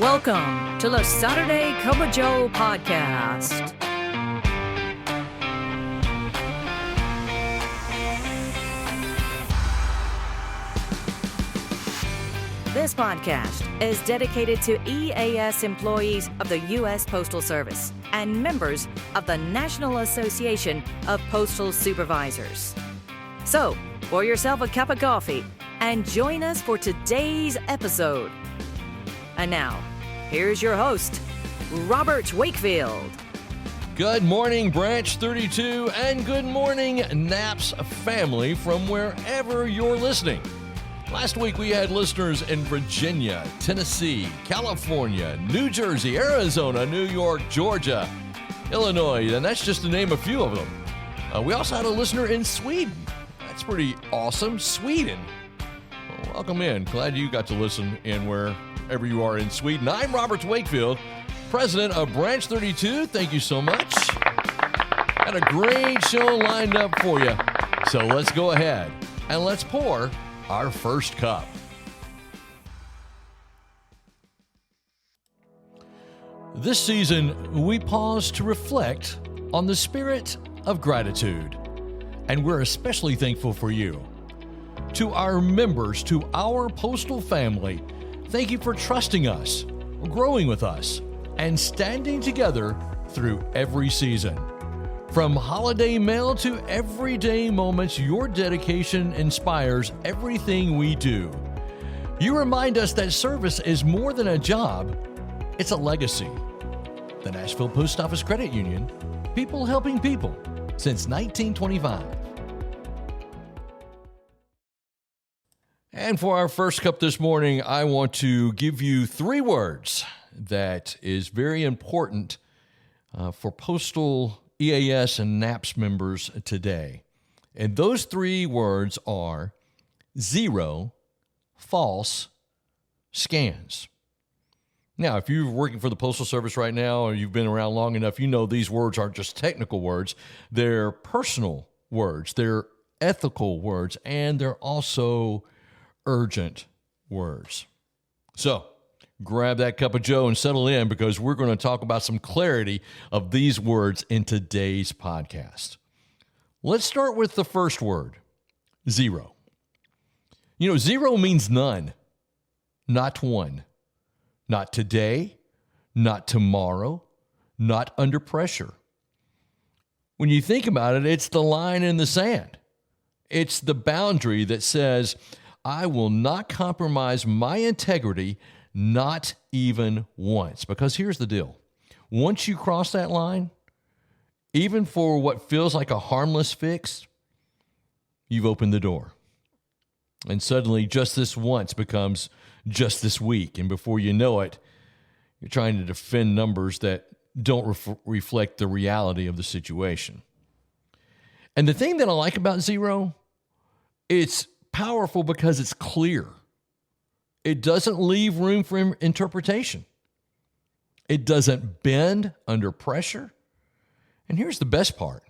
Welcome to the Saturday Cup of Joe podcast. This podcast is dedicated to EAS employees of the U.S. Postal Service and members of the National Association of Postal Supervisors. So, pour yourself a cup of coffee and join us for today's episode. And now, here's your host, Robert Wakefield. Good morning, Branch 32, and good morning, Naps family from wherever you're listening. Last week, we had listeners in Virginia, Tennessee, California, New Jersey, Arizona, New York, Georgia, Illinois, and that's just to name a few of them. We also had a listener in Sweden. That's pretty awesome. Sweden. Well, welcome in. Glad you got to listen in wherever you are in Sweden. I'm Robert Wakefield, president of Branch 32. Thank you so much. Got a great show lined up for you. So let's go ahead and let's pour our first cup. This season, we pause to reflect on the spirit of gratitude, and we're especially thankful for you. To our members, to our postal family, thank you for trusting us, growing with us, and standing together through every season. From holiday mail to everyday moments, your dedication inspires everything we do. You remind us that service is more than a job, it's a legacy. The Nashville Post Office Credit Union, people helping people since 1925. And for our first cup this morning, I want to give you three words that is very important for postal EAS and NAPS members today. And those three words are zero false scans. Now, if you're working for the Postal Service right now or you've been around long enough, you know these words aren't just technical words. They're personal words, they're ethical words, and they're also urgent words. So, grab that cup of Joe and settle in because we're going to talk about some clarity of these words in today's podcast. Let's start with the first word, zero. You know, zero means none, not one, not today, not tomorrow, not under pressure. When you think about it, it's the line in the sand. It's the boundary that says, I will not compromise my integrity, not even once. Because here's the deal. Once you cross that line, even for what feels like a harmless fix, you've opened the door. And suddenly just this once becomes just this week. And before you know it, you're trying to defend numbers that don't reflect the reality of the situation. And the thing that I like about zero, it's powerful because it's clear. It doesn't leave room for interpretation. It doesn't bend under pressure. And here's the best part.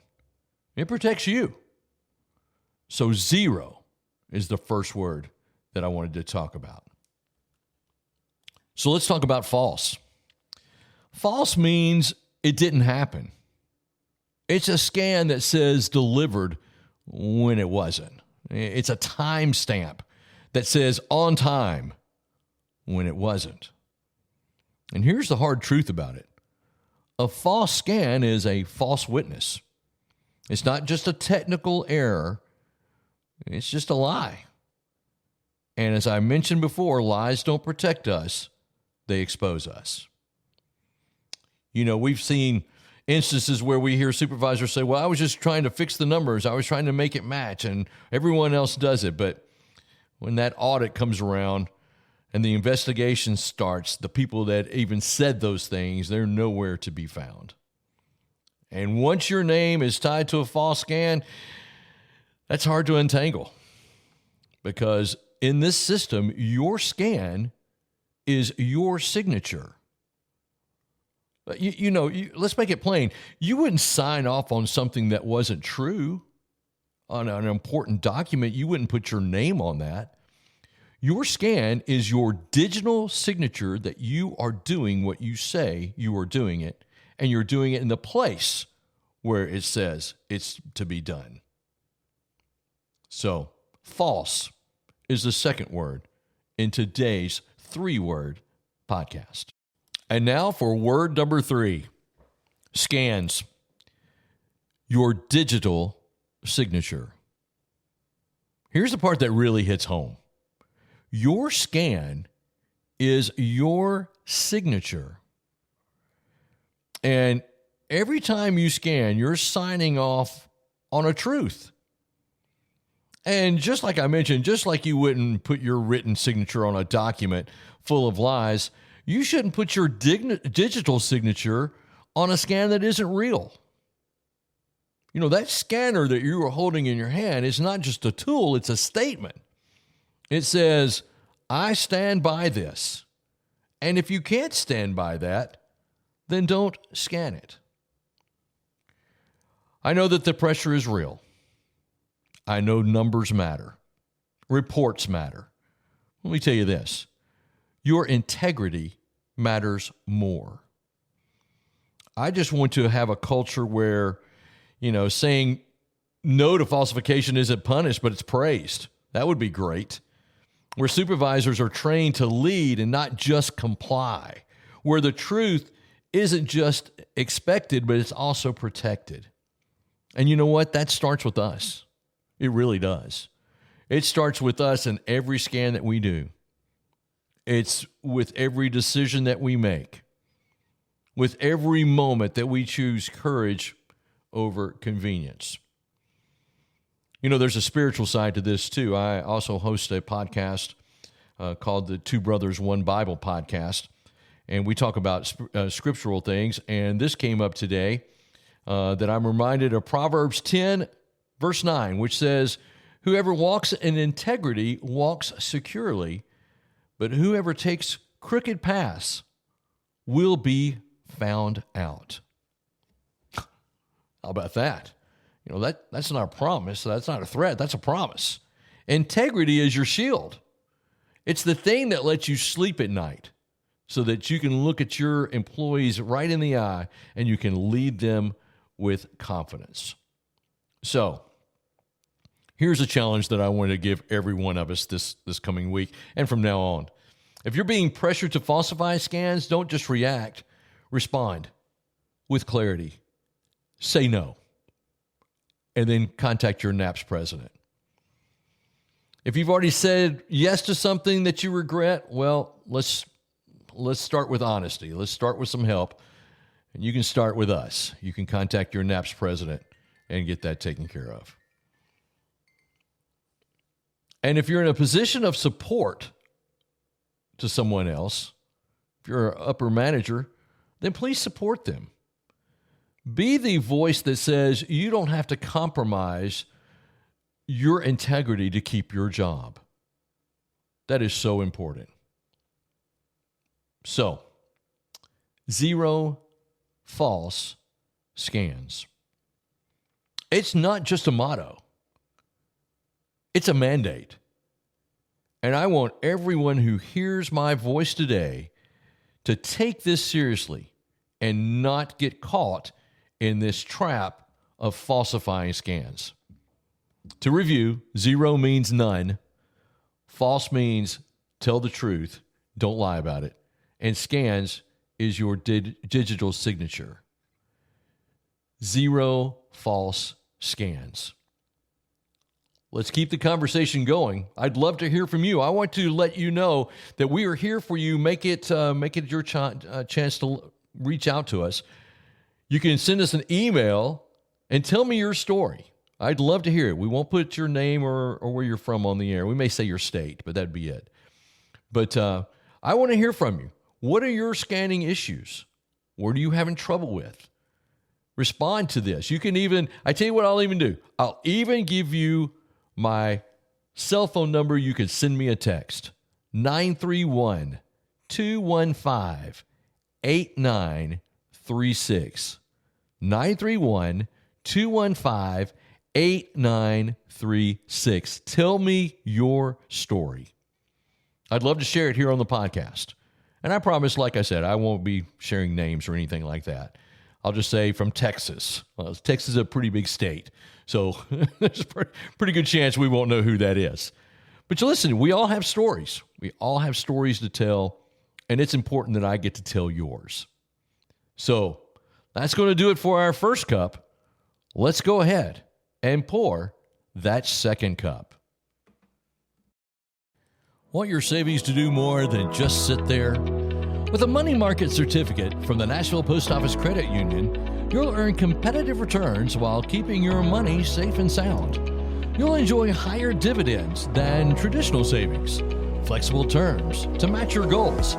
It protects you. So zero is the first word that I wanted to talk about. So let's talk about false. False means it didn't happen. It's a scan that says delivered when it wasn't. It's a timestamp that says on time when it wasn't. And here's the hard truth about it. A false scan is a false witness. It's not just a technical error. It's just a lie. And as I mentioned before, lies don't protect us. They expose us. You know, we've seen instances where we hear supervisors say, well, I was just trying to fix the numbers. I was trying to make it match, and everyone else does it. But when that audit comes around and the investigation starts, the people that even said those things, they're nowhere to be found. And once your name is tied to a false scan, that's hard to untangle. Because in this system, your scan is your signature. Let's make it plain. You wouldn't sign off on something that wasn't true. On an important document, you wouldn't put your name on that. Your scan is your digital signature that you are doing what you say you are doing it, and you're doing it in the place where it says it's to be done. So, false is the second word in today's 3-word podcast. And now for word number 3, scans, your digital signature. Here's the part that really hits home. Your scan is your signature. And every time you scan, you're signing off on a truth. And just like I mentioned, just like you wouldn't put your written signature on a document full of lies, you shouldn't put your digital signature on a scan that isn't real. You know, that scanner that you are holding in your hand is not just a tool, it's a statement. It says, I stand by this. And if you can't stand by that, then don't scan it. I know that the pressure is real. I know numbers matter. Reports matter. Let me tell you this. Your integrity matters more. I just want to have a culture where, saying no to falsification isn't punished, but it's praised. That would be great. Where supervisors are trained to lead and not just comply. Where the truth isn't just expected, but it's also protected. And you know what? That starts with us. It really does. It starts with us in every scan that we do. It's with every decision that we make. With every moment that we choose courage over convenience. There's a spiritual side to this too. I also host a podcast called the Two Brothers, One Bible podcast. And we talk about scriptural things. And this came up today that I'm reminded of Proverbs 10, verse 9, which says, whoever walks in integrity walks securely, but whoever takes crooked paths will be found out. How about that? That's not a promise. That's not a threat. That's a promise. Integrity is your shield. It's the thing that lets you sleep at night so that you can look at your employees right in the eye and you can lead them with confidence. So, here's a challenge that I want to give every one of us this coming week and from now on. If you're being pressured to falsify scans, don't just react. Respond with clarity. Say no. And then contact your NAPS president. If you've already said yes to something that you regret, well, let's start with honesty. Let's start with some help. And you can start with us. You can contact your NAPS president and get that taken care of. And if you're in a position of support to someone else, if you're an upper manager, then please support them. Be the voice that says you don't have to compromise your integrity to keep your job. That is so important. So, 0 false scans. It's not just a motto. It's a mandate. And I want everyone who hears my voice today to take this seriously and not get caught in this trap of falsifying scans. To review, 0 means none. False means tell the truth, don't lie about it. And scans is your digital signature. 0 false scans. Let's keep the conversation going. I'd love to hear from you. I want to let you know that we are here for you. Make it your chance to reach out to us. You can send us an email and tell me your story. I'd love to hear it. We won't put your name or where you're from on the air. We may say your state, but that'd be it. But I want to hear from you. What are your scanning issues? What are you having trouble with? Respond to this. You can even, I tell you what I'll even do. I'll even give you my cell phone number. You can send me a text. 931-215-8936. 931-215-8936. Tell me your story. I'd love to share it here on the podcast. And I promise, like I said, I won't be sharing names or anything like that. I'll just say from Texas. Well, Texas is a pretty big state, so there's a pretty good chance we won't know who that is. But you listen, we all have stories. We all have stories to tell, and it's important that I get to tell yours. So that's going to do it for our first cup. Let's go ahead and pour that second cup. Want your savings to do more than just sit there? With a money market certificate from the Nashville Post Office Credit Union, you'll earn competitive returns while keeping your money safe and sound. You'll enjoy higher dividends than traditional savings, flexible terms to match your goals,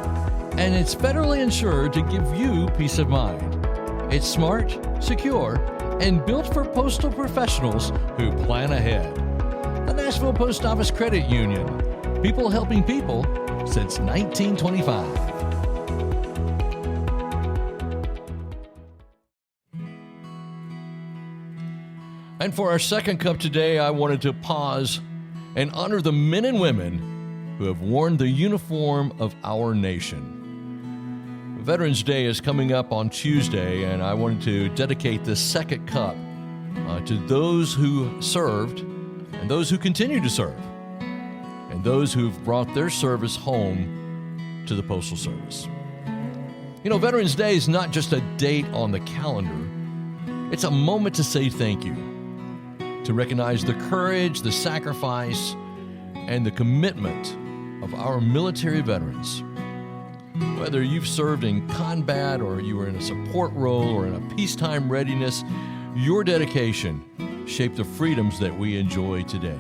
and it's federally insured to give you peace of mind. It's smart, secure, and built for postal professionals who plan ahead. The Nashville Post Office Credit Union. People helping people since 1925. And for our second cup today, I wanted to pause and honor the men and women who have worn the uniform of our nation. Veterans Day is coming up on Tuesday, and I wanted to dedicate this second cup to those who served and those who continue to serve, and those who've brought their service home to the Postal Service. You know, Veterans Day is not just a date on the calendar. It's a moment to say thank you, to recognize the courage, the sacrifice, and the commitment of our military veterans. Whether you've served in combat or you were in a support role or in a peacetime readiness, your dedication shaped the freedoms that we enjoy today.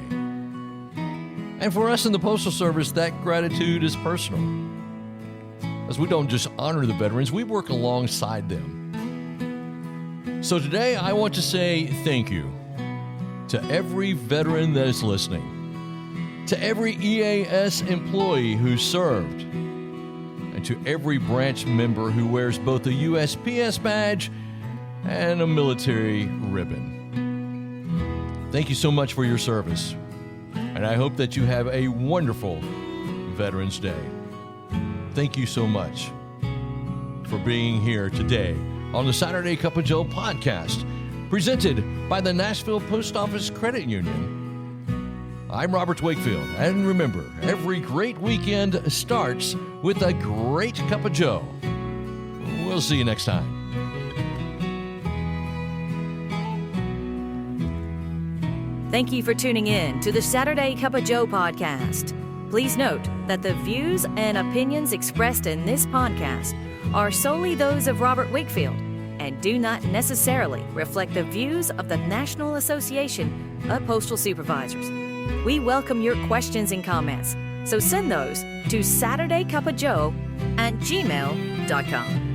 And for us in the Postal Service, that gratitude is personal. As we don't just honor the veterans, we work alongside them. So today, I want to say thank you to every veteran that is listening, to every EAS employee who served, and to every branch member who wears both a USPS badge and a military ribbon. Thank you so much for your service, and I hope that you have a wonderful Veterans Day. Thank you so much for being here today on the Saturday Cup of Joe podcast, presented by the Nashville Post Office Credit Union. I'm Robert Wakefield, and remember, every great weekend starts with a great cup of Joe. We'll see you next time. Thank you for tuning in to the Saturday Cup of Joe podcast. Please note that the views and opinions expressed in this podcast are solely those of Robert Wakefield and do not necessarily reflect the views of the National Association of Postal Supervisors. We welcome your questions and comments, so send those to SaturdayCupOfJoe@gmail.com.